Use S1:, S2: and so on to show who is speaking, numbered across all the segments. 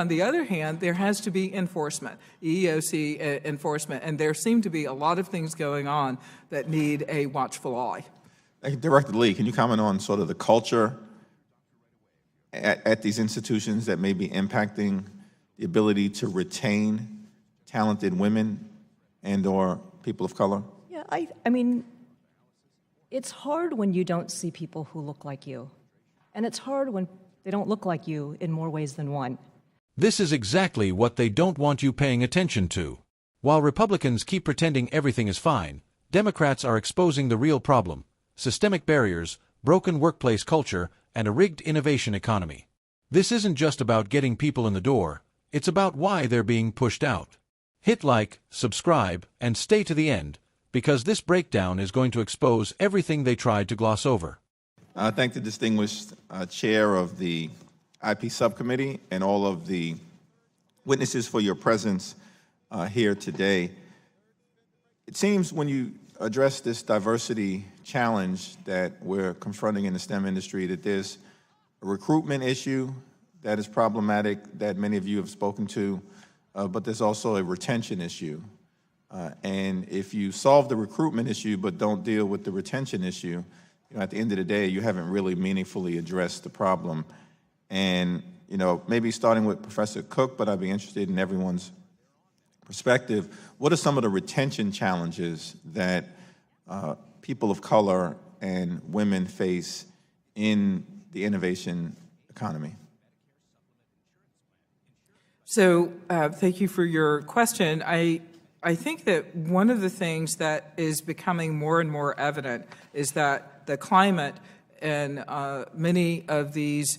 S1: On the other hand, there has to be enforcement, EEOC enforcement, and there seem to be a lot of things going on that need a watchful eye.
S2: Director Lee, can you comment on sort of the culture at these institutions that may be impacting the ability to retain talented women and or people of color?
S3: Yeah, I mean, it's hard when you don't see people who look like you. And it's hard when they don't look like you in more ways than one.
S4: This is exactly what they don't want you paying attention to. While Republicans keep pretending everything is fine, Democrats are exposing the real problem: systemic barriers, broken workplace culture, and a rigged innovation economy. This isn't just about getting people in the door, it's about why they're being pushed out. Hit like, subscribe, and stay to the end, because this breakdown is going to expose everything they tried to gloss over.
S2: I thank the distinguished chair of the IP subcommittee and all of the witnesses for your presence here today. It seems when you address this diversity challenge that we're confronting in the STEM industry that there's a recruitment issue that is problematic that many of you have spoken to, but there's also a retention issue. And if you solve the recruitment issue but don't deal with the retention issue, at the end of the day, you haven't really meaningfully addressed the problem. And, maybe starting with Professor Cook, but I'd be interested in everyone's perspective. What are some of the retention challenges that people of color and women face in the innovation economy?
S1: So thank you for your question. I think that one of the things that is becoming more and more evident is that the climate in many of these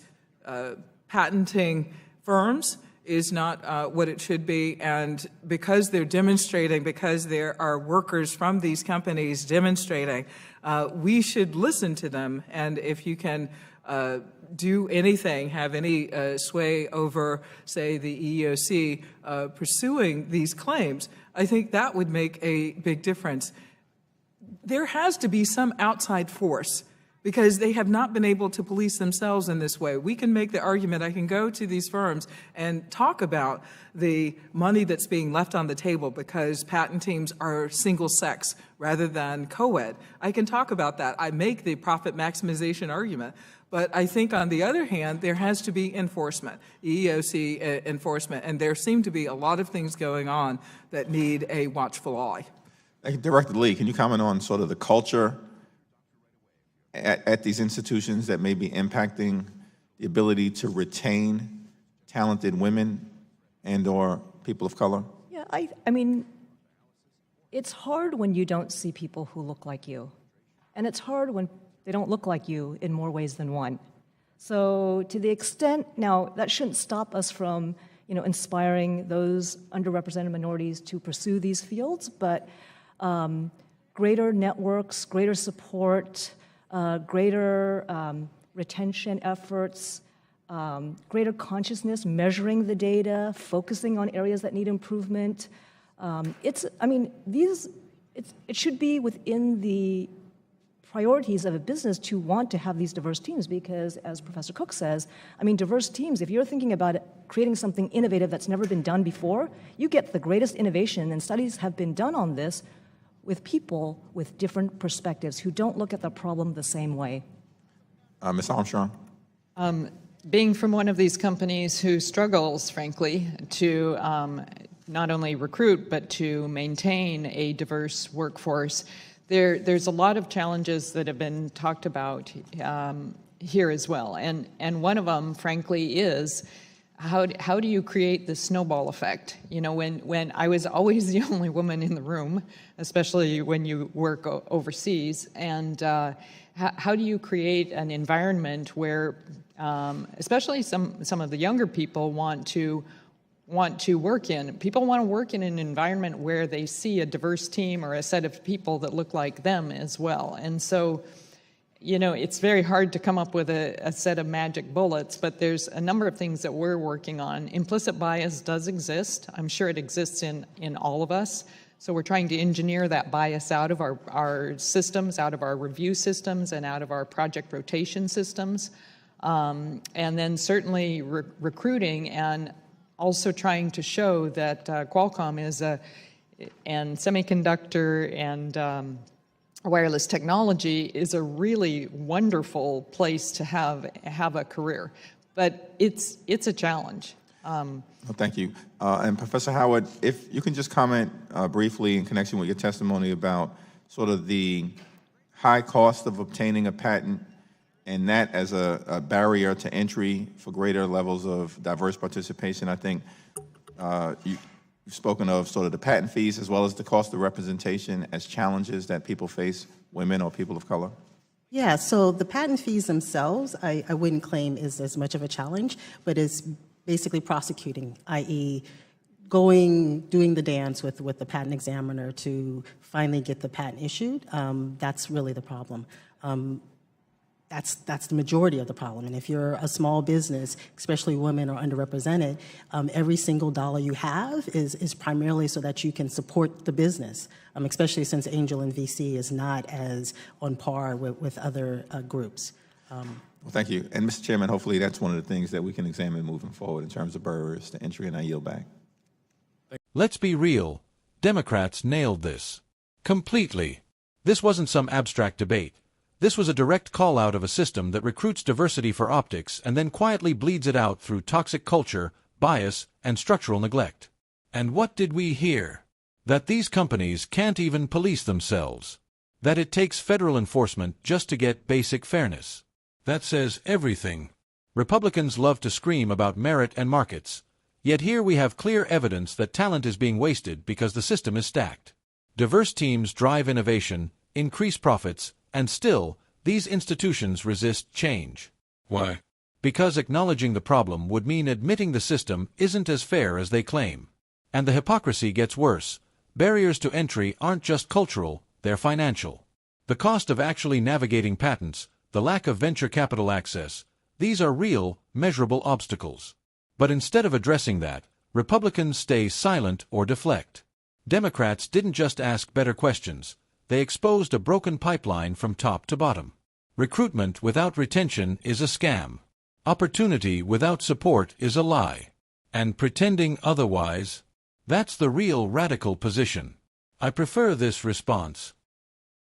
S1: patenting firms is not what it should be, and because they're demonstrating, because there are workers from these companies demonstrating, we should listen to them, and if you can do anything, have any sway over, say, the EEOC pursuing these claims, I think that would make a big difference. There has to be some outside force because they have not been able to police themselves in this way. We can make the argument, I can go to these firms and talk about the money that's being left on the table because patent teams are single sex rather than co-ed. I can talk about that. I make the profit maximization argument. But I think on the other hand, there has to be enforcement, EEOC enforcement, and there seem to be a lot of things going on that need a watchful eye.
S2: Director Lee, can you comment on sort of the culture at these institutions that may be impacting the ability to retain talented women and or people of color?
S3: Yeah, I mean, it's hard when you don't see people who look like you. And it's hard when they don't look like you in more ways than one. So to the extent, now that shouldn't stop us from, inspiring those underrepresented minorities to pursue these fields, but greater networks, greater support, greater retention efforts, greater consciousness, measuring the data, focusing on areas that need improvement. It should be within the priorities of a business to want to have these diverse teams because, as Professor Cook says, diverse teams, if you're thinking about creating something innovative that's never been done before, you get the greatest innovation, and studies have been done on this with people with different perspectives who don't look at the problem the same way.
S2: Ms. Armstrong?
S5: Being from one of these companies who struggles, frankly, to not only recruit but to maintain a diverse workforce, there's a lot of challenges that have been talked about here as well. And one of them, frankly, is how do you create the snowball effect? When I was always the only woman in the room, especially when you work overseas, and how do you create an environment where, especially some of the younger people want to work in. People want to work in an environment where they see a diverse team or a set of people that look like them as well. And so, it's very hard to come up with a set of magic bullets, but there's a number of things that we're working on. Implicit bias does exist. I'm sure it exists in all of us. So we're trying to engineer that bias out of our systems, out of our review systems, and out of our project rotation systems. And then certainly recruiting and also trying to show that Qualcomm and semiconductor and wireless technology is a really wonderful place to have a career, but it's a challenge.
S2: Well, thank you. And Professor Howard, if you can just comment briefly in connection with your testimony about sort of the high cost of obtaining a patent and that as a barrier to entry for greater levels of diverse participation. I think you've spoken of sort of the patent fees as well as the cost of representation as challenges that people face, women or people of color.
S6: Yeah, so the patent fees themselves, I wouldn't claim is as much of a challenge, but it's basically prosecuting, i.e. doing the dance with the patent examiner to finally get the patent issued. That's really the problem. That's the majority of the problem. And if you're a small business, especially women are underrepresented, every single dollar you have is primarily so that you can support the business, especially since angel and VC is not as on par with other groups.
S2: Well, thank you. And Mr. Chairman, hopefully that's one of the things that we can examine moving forward in terms of barriers to entry, and I yield back.
S4: Let's be real. Democrats nailed this. Completely. This wasn't some abstract debate. This was a direct call-out of a system that recruits diversity for optics and then quietly bleeds it out through toxic culture, bias, and structural neglect. And what did we hear? That these companies can't even police themselves. That it takes federal enforcement just to get basic fairness. That says everything. Republicans love to scream about merit and markets. Yet here we have clear evidence that talent is being wasted because the system is stacked. Diverse teams drive innovation, increase profits, and still, these institutions resist change. Why? Because acknowledging the problem would mean admitting the system isn't as fair as they claim. And the hypocrisy gets worse. Barriers to entry aren't just cultural, they're financial. The cost of actually navigating patents, the lack of venture capital access, these are real, measurable obstacles. But instead of addressing that, Republicans stay silent or deflect. Democrats didn't just ask better questions, they exposed a broken pipeline from top to bottom. Recruitment without retention is a scam. Opportunity without support is a lie. And pretending otherwise, that's the real radical position. I prefer this response.